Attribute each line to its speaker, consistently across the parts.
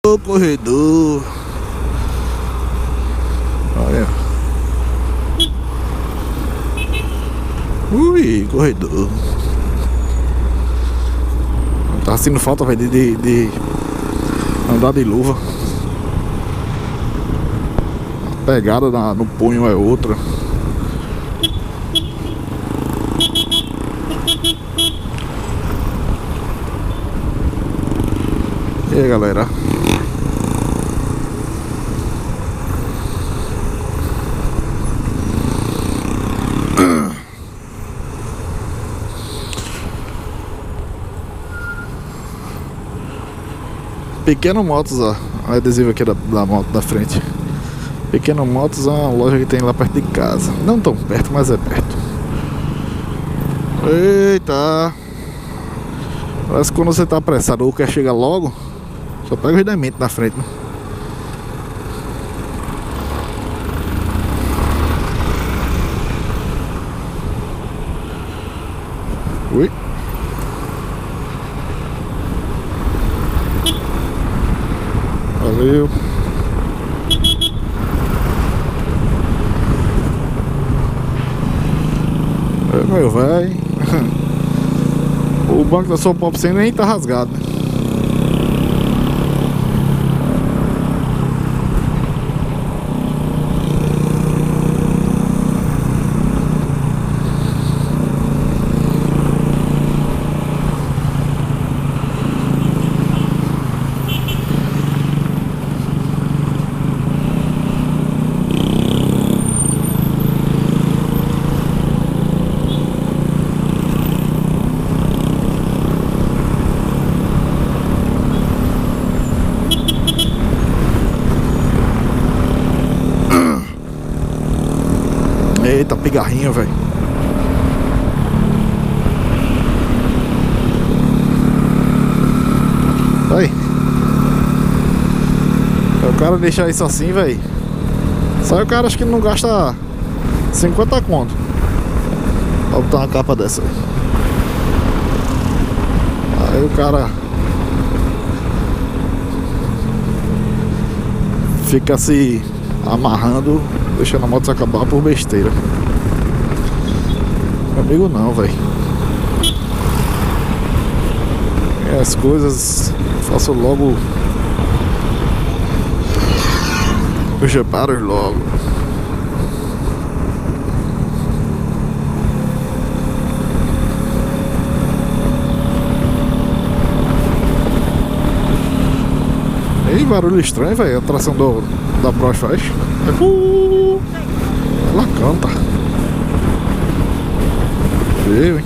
Speaker 1: Ô corredor. Olha. Ui, corredor. Tá sentindo falta, velho, de andar de luva. A pegada no punho é outra. E aí, galera? Pequeno Motos, ó, o adesivo aqui da moto da frente. Pequeno Motos é uma loja que tem lá perto de casa. Não tão perto, mas é perto. Eita! Parece que quando você tá apressado ou quer chegar logo, só pega os dementes na frente, né? Ui! Valeu! É, meu velho. O banco da sua Pop 100 nem tá rasgado, né? Eita, pigarrinho, velho. Aí. O cara deixar isso assim, velho. Só o cara acho que não gasta 50 conto pra botar uma capa dessa. Aí o cara fica se amarrando, deixando a moto se acabar por besteira. Comigo não, velho. As coisas faço logo. Os reparos logo. Ei, barulho estranho, velho. A tração da Bros faz. Ela canta. Viu, hein?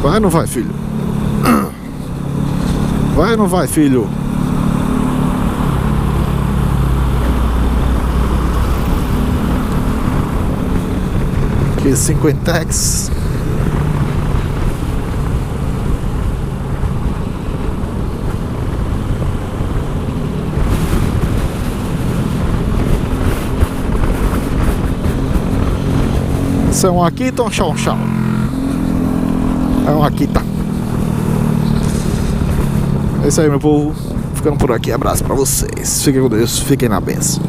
Speaker 1: Vai ou não vai, filho? Vai ou não vai, filho? Aqui 50x. Isso é um Akita ou um Chow Chow? É um Akita. É isso aí, meu povo. Ficando por aqui. Abraço pra vocês. Fiquem com Deus. Fiquem na benção.